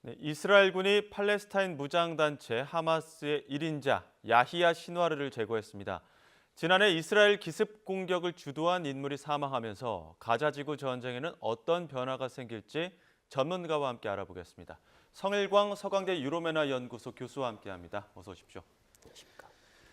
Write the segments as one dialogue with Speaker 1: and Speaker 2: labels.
Speaker 1: 네, 이스라엘군이 팔레스타인 무장단체 하마스의 1인자 야히야 신와르를 제거했습니다. 지난해 이스라엘 기습 공격을 주도한 인물이 사망하면서 가자지구 전쟁에는 어떤 변화가 생길지 전문가와 함께 알아보겠습니다. 성일광 서강대 유로메나 연구소 교수와 함께합니다. 어서 오십시오.
Speaker 2: 안녕하십니까.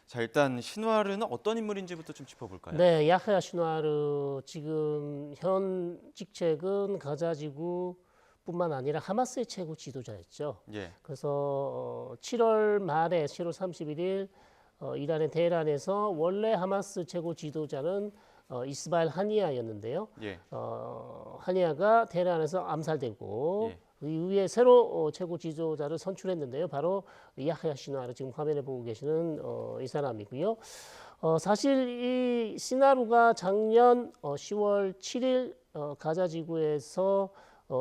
Speaker 1: 자, 일단 신와르는 어떤 인물인지부터 좀 짚어볼까요?
Speaker 2: 네, 야흐야 시누아르 지금 현 직책은 가자지구뿐만 아니라 하마스의 최고 지도자였죠.
Speaker 1: 예,
Speaker 2: 그래서 7월 말에 7월 31일 이란의 테헤란에서 원래 하마스 최고 지도자는 이스마일 하니야였는데요.
Speaker 1: 예,
Speaker 2: 하니야가 테헤란에서 암살되고
Speaker 1: 예.
Speaker 2: 그 이후에 새로 최고 지도자를 선출했는데요. 바로 야흐야 시누아르 지금 화면에 보고 계시는 이 사람이고요. 사실 이 시나루가 작년 10월 7일 가자지구에서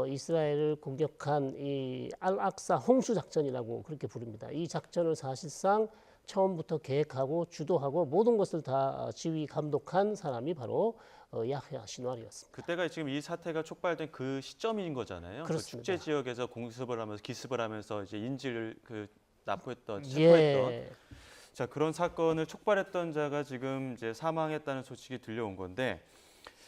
Speaker 2: 이스라엘을 공격한 이 알악사 홍수 작전이라고 그렇게 부릅니다. 이 작전을 사실상 처음부터 계획하고 주도하고 모든 것을 다 지휘 감독한 사람이 바로 야흐야 시누아르였습니다.
Speaker 1: 그때가 지금 이 사태가 촉발된 그 시점인 거잖아요. 그
Speaker 2: 그렇습니다.
Speaker 1: 축제 지역에서 공습을 하면서 기습을 하면서 이제 인질을 납부했던, 체포했던.
Speaker 2: 예,
Speaker 1: 자, 그런 사건을 촉발했던 자가 지금 이제 사망했다는 소식이 들려온 건데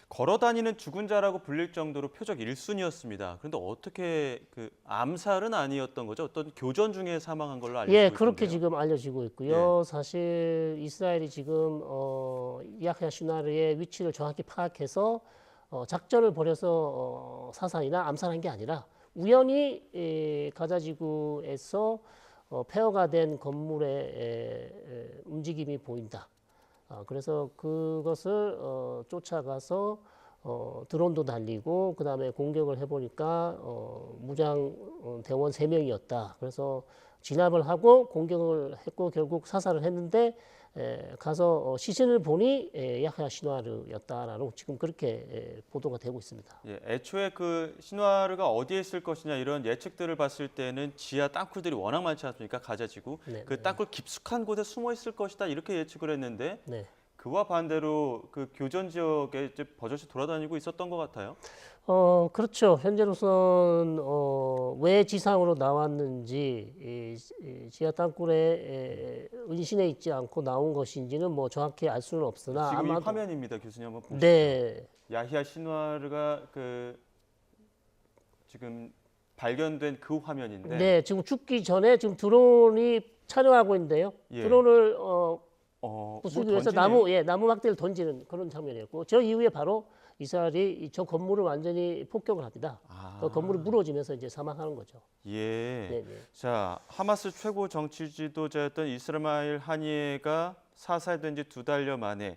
Speaker 1: 걸어다니는 죽은 자라고 불릴 정도로 표적 1순위였습니다. 그런데 어떻게 암살은 아니었던 거죠? 어떤 교전 중에 사망한 걸로 알려지고
Speaker 2: 예,
Speaker 1: 있던데요.
Speaker 2: 그렇게 지금 알려지고 있고요. 사실 이스라엘이 지금 야흐야 시누아르의 위치를 정확히 파악해서 작전을 벌여서 사살이나 암살한 게 아니라 우연히 가자지구에서 폐허가 된 건물의 움직임이 보인다. 그래서 그것을 쫓아가서 드론도 달리고 그다음에 공격을 해보니까 무장 대원 3명이었다. 그래서 진압을 하고 공격을 했고 결국 사살을 했는데 가서 시신을 보니 야흐야 시누아르였다라고 지금 그렇게 보도가 되고 있습니다.
Speaker 1: 예, 애초에 그 신와르가 어디에 있을 것이냐 이런 예측들을 봤을 때는 지하 땅굴들이 워낙 많지 않습니까? 가자지구.
Speaker 2: 네,
Speaker 1: 그 땅굴 깊숙한 곳에 숨어 있을 것이다 이렇게 예측을 했는데
Speaker 2: 네.
Speaker 1: 그와 반대로 그 교전 지역에 이제 버젓이 돌아다니고 있었던 것 같아요.
Speaker 2: 그렇죠. 현재로선 왜 지상으로 나왔는지 이 지하 땅굴에 은신해 있지 않고 나온 것인지는 뭐 정확히 알 수는 없으나
Speaker 1: 지금 이
Speaker 2: 아마도
Speaker 1: 화면입니다, 교수님 한번 보시죠.
Speaker 2: 네,
Speaker 1: 야히야 신와르가 지금 발견된 그 화면인데,
Speaker 2: 네, 지금 죽기 전에 지금 드론이 촬영하고 있는데요.
Speaker 1: 예.
Speaker 2: 드론을
Speaker 1: 뭐
Speaker 2: 부수기 위해서
Speaker 1: 던지네요.
Speaker 2: 나무 막대를 던지는 그런 장면이었고 저 이후에 바로 이스라엘이 저 건물을 완전히 폭격을 합니다. 그 건물이 무너지면서 이제 사망하는 거죠.
Speaker 1: 예.
Speaker 2: 네, 네.
Speaker 1: 자, 하마스 최고 정치 지도자였던 이스마일 하니예가 사살된 지 2달여 만에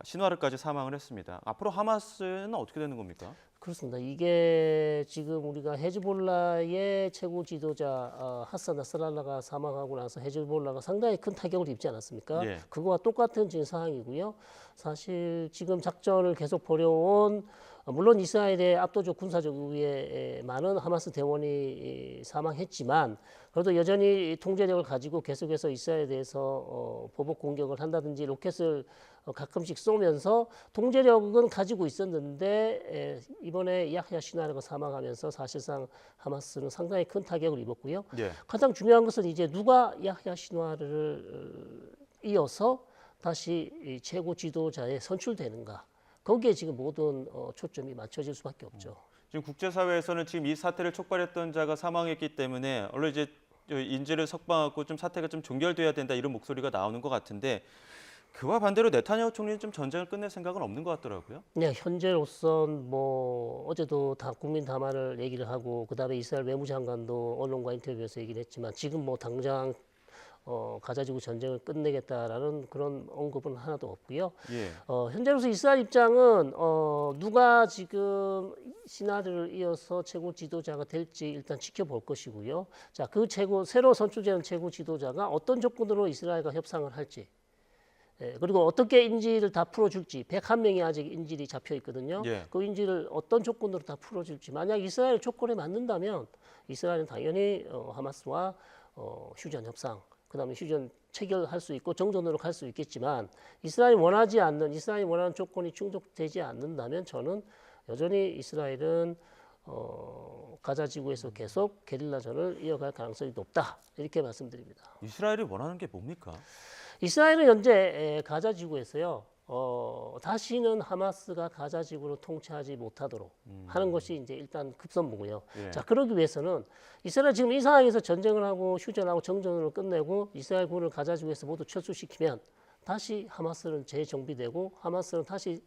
Speaker 1: 신와르까지 사망을 했습니다. 앞으로 하마스는 어떻게 되는 겁니까?
Speaker 2: 그렇습니다. 이게 지금 우리가 헤즈볼라의 최고 지도자 하산 나스랄라가 사망하고 나서 헤즈볼라가 상당히 큰 타격을 입지 않았습니까?
Speaker 1: 예.
Speaker 2: 그거와 똑같은 지금 상황이고요. 사실 지금 작전을 계속 벌여온 물론 이스라엘의 압도적 군사적 우위에 많은 하마스 대원이 사망했지만 그래도 여전히 통제력을 가지고 계속해서 이스라엘에 대해서 보복 공격을 한다든지 로켓을 가끔씩 쏘면서 통제력은 가지고 있었는데 이번에 야흐야 시누아르가 사망하면서 사실상 하마스는 상당히 큰 타격을 입었고요.
Speaker 1: 예.
Speaker 2: 가장 중요한 것은 이제 누가 야흐야 시누아르를 이어서 다시 이 최고 지도자에 선출되는가. 거기에 지금 모든 초점이 맞춰질 수밖에 없죠.
Speaker 1: 지금 국제사회에서는 지금 이 사태를 촉발했던 자가 사망했기 때문에 얼른 이제 인질을 석방하고 좀 사태가 좀 종결돼야 된다 이런 목소리가 나오는 것 같은데 그와 반대로 네타냐후 총리는 좀 전쟁을 끝낼 생각은 없는 것 같더라고요.
Speaker 2: 네, 현재로선 뭐 어제도 다 국민 담화를 얘기를 하고 그다음에 이스라엘 외무장관도 언론과 인터뷰에서 얘기를 했지만 지금 뭐 당장 가자지구 전쟁을 끝내겠다라는 그런 언급은 하나도 없고요.
Speaker 1: 예.
Speaker 2: 현재로서 이스라엘 입장은 누가 지금 시나리오를 이어서 최고 지도자가 될지 일단 지켜볼 것이고요. 자, 그 새로 선출되는 최고 지도자가 어떤 조건으로 이스라엘과 협상을 할지. 그리고 어떻게 인질을 다 풀어줄지 101명이 아직 인질이 잡혀 있거든요.
Speaker 1: 예.
Speaker 2: 그 인질을 어떤 조건으로 다 풀어줄지 만약 이스라엘 조건에 맞는다면 이스라엘은 당연히 하마스와 휴전 협상 그다음에 휴전 체결할 수 있고 정전으로 갈 수 있겠지만 이스라엘이 원하는 조건이 충족되지 않는다면 저는 여전히 이스라엘은 가자 지구에서 계속 게릴라전을 이어갈 가능성이 높다 이렇게 말씀드립니다.
Speaker 1: 이스라엘이 원하는 게 뭡니까?
Speaker 2: 이스라엘은 현재 가자 지구에서요. 다시는 하마스가 가자 지구를 통치하지 못하도록 하는 것이 이제 일단 급선무고요.
Speaker 1: 예.
Speaker 2: 자, 그러기 위해서는 이스라엘 지금 이 상황에서 전쟁을 하고 휴전하고 정전을 끝내고 이스라엘군을 가자 지구에서 모두 철수시키면 다시 하마스는 재정비되고 하마스는 다시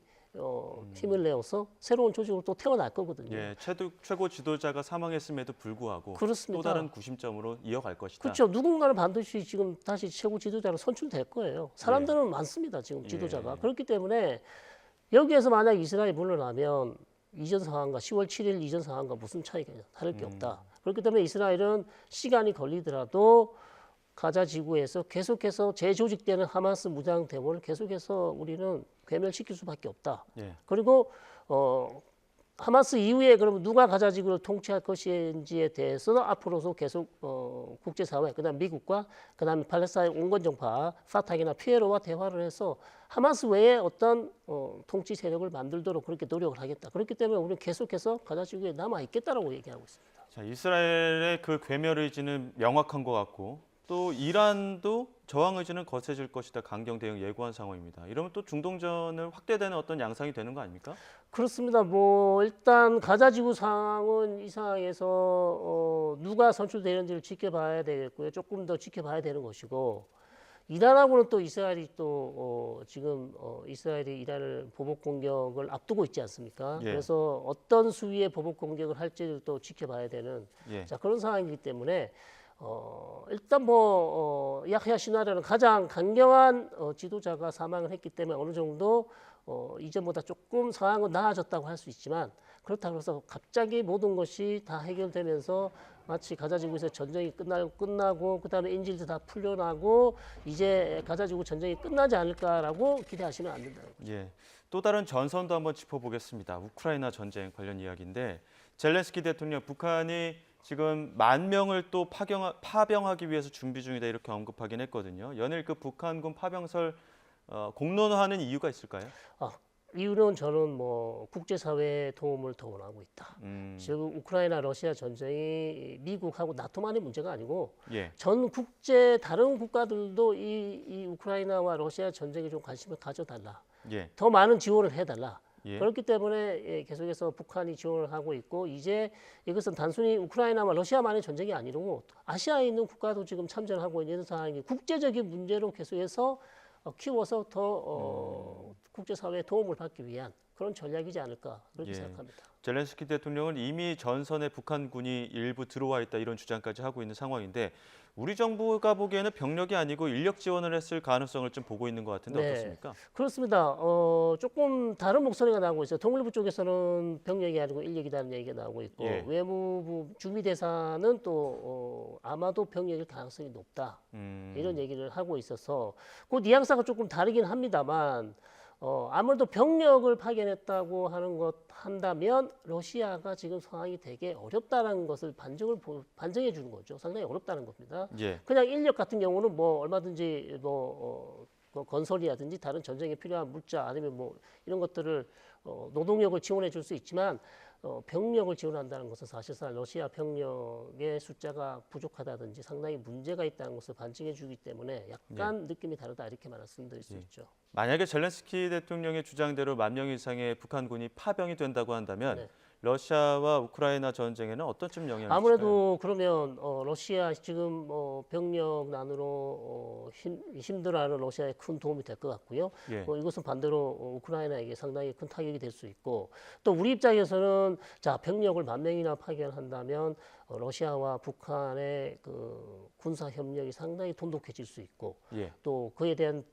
Speaker 2: 힘을 내어서 새로운 조직으로 또 태어날 거거든요.
Speaker 1: 예, 최고 지도자가 사망했음에도 불구하고
Speaker 2: 그렇습니다.
Speaker 1: 또 다른 구심점으로 이어갈 것이다.
Speaker 2: 그렇죠. 누군가는 반드시 지금 다시 최고 지도자로 선출될 거예요. 사람들은 많습니다. 지금
Speaker 1: 예.
Speaker 2: 지도자가. 그렇기 때문에 여기에서 만약 이스라엘이 물러나면 이전 상황과 10월 7일 이전 상황과 무슨 차이가 다를 게 없다. 그렇기 때문에 이스라엘은 시간이 걸리더라도 가자 지구에서 계속해서 재조직되는 하마스 무장 대원을 계속해서 우리는 괴멸시킬 수밖에 없다.
Speaker 1: 예.
Speaker 2: 그리고 하마스 이후에 그러면 누가 가자 지구를 통치할 것인지에 대해서는 앞으로도 계속 국제사회, 그다음 미국과 그다음에 팔레스타인 온건정파 파탁이나 피에로와 대화를 해서 하마스 외에 어떤 통치 세력을 만들도록 그렇게 노력을 하겠다. 그렇기 때문에 우리는 계속해서 가자 지구에 남아 있겠다라고 얘기하고 있습니다.
Speaker 1: 자, 이스라엘의 그 괴멸 의지는 명확한 것 같고 또 이란도 저항 의지는 거세질 것이다. 강경 대응 예고한 상황입니다. 이러면 또 중동전을 확대되는 어떤 양상이 되는 거 아닙니까?
Speaker 2: 그렇습니다. 뭐 일단 가자 지구 상황은 이 상황에서 누가 선출되는지를 지켜봐야 되겠고요. 조금 더 지켜봐야 되는 것이고 이란하고는 또 이스라엘이 또 지금 이스라엘이 이란을 보복 공격을 앞두고 있지 않습니까?
Speaker 1: 예.
Speaker 2: 그래서 어떤 수위의 보복 공격을 할지를 또 지켜봐야 되는
Speaker 1: 예.
Speaker 2: 자, 그런 상황이기 때문에 일단 뭐 야흐야 시나리오는 가장 강경한 지도자가 사망을 했기 때문에 어느 정도 이전보다 조금 상황은 나아졌다고 할 수 있지만 그렇다고 해서 갑자기 모든 것이 다 해결되면서 마치 가자지구에서 전쟁이 끝나고 그다음에 인질도 다 풀려나고 이제 가자지구 전쟁이 끝나지 않을까라고 기대하시면 안 된다는 거죠.
Speaker 1: 예. 또 다른 전선도 한번 짚어보겠습니다. 우크라이나 전쟁 관련 이야기인데 젤렌스키 대통령 북한이 지금 10,000명을 또 파병하기 위해서 준비 중이다 이렇게 언급하긴 했거든요. 연일 그 북한군 파병설 공론화하는 이유가 있을까요?
Speaker 2: 이유는 저는 뭐 국제사회의 도움을 더 원하고 있다. 지금 우크라이나 러시아 전쟁이 미국하고 나토만의 문제가 아니고
Speaker 1: 예.
Speaker 2: 전 국제 다른 국가들도 이 우크라이나와 러시아 전쟁에 좀 관심을 가져달라.
Speaker 1: 예.
Speaker 2: 더 많은 지원을 해달라.
Speaker 1: 예.
Speaker 2: 그렇기 때문에 계속해서 북한이 지원을 하고 있고 이제 이것은 단순히 우크라이나와 러시아만의 전쟁이 아니고 아시아에 있는 국가도 지금 참전하고 있는 상황이 국제적인 문제로 계속해서 키워서 더 국제사회의 도움을 받기 위한 그런 전략이지 않을까 그렇게
Speaker 1: 예.
Speaker 2: 생각합니다.
Speaker 1: 젤렌스키 대통령은 이미 전선에 북한군이 일부 들어와 있다 이런 주장까지 하고 있는 상황인데 우리 정부가 보기에는 병력이 아니고 인력 지원을 했을 가능성을 좀 보고 있는 것 같은데
Speaker 2: 네.
Speaker 1: 어떻습니까?
Speaker 2: 그렇습니다. 조금 다른 목소리가 나오고 있어요. 통일부 쪽에서는 병력이 아니고 인력이라는 얘기가 나오고 있고
Speaker 1: 예.
Speaker 2: 외무부 주미대사는 또 아마도 병력일 가능성이 높다. 이런 얘기를 하고 있어서 그 뉘앙스가 조금 다르긴 합니다만 아무래도 병력을 파견했다고 하는 것 한다면 러시아가 지금 상황이 되게 어렵다는 것을 반증해 주는 거죠. 상당히 어렵다는 겁니다.
Speaker 1: 예.
Speaker 2: 그냥 인력 같은 경우는 뭐 얼마든지 뭐 건설이라든지 다른 전쟁에 필요한 물자 아니면 뭐 이런 것들을 노동력을 지원해 줄 수 있지만 병력을 지원한다는 것은 사실상 러시아 병력의 숫자가 부족하다든지 상당히 문제가 있다는 것을 반증해 주기 때문에 약간 느낌이 다르다 이렇게 말씀드릴 수 있죠.
Speaker 1: 만약에 젤렌스키 대통령의 주장대로 10,000명 이상의 북한군이 파병이 된다고 한다면
Speaker 2: 네.
Speaker 1: 러시아와 우크라이나 전쟁에는 어떤쯤 영향이 있을까요?
Speaker 2: 아무래도 그러면 러시아 지금 병력난으로 힘들어하는 러시아에 큰 도움이 될 것 같고요.
Speaker 1: 예.
Speaker 2: 이것은 반대로 우크라이나에게 상당히 큰 타격이 될 수 있고 또 우리 입장에서는 자 병력을 10,000명이나 파견한다면 러시아와 북한의 그 군사 협력이 상당히 돈독해질 수 있고
Speaker 1: 예.
Speaker 2: 또 그에 대한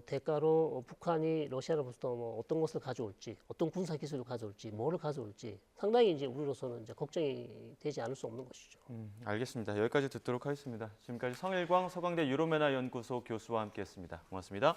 Speaker 2: 대가로 북한이 러시아로부터 뭐 어떤 것을 가져올지, 어떤 군사 기술을 가져올지, 뭐를 가져올지 상당히 이제 우리로서는 이제 걱정이 되지 않을 수 없는 것이죠.
Speaker 1: 알겠습니다. 여기까지 듣도록 하겠습니다. 지금까지 성일광 서강대 유로메나 연구소 교수와 함께했습니다. 고맙습니다.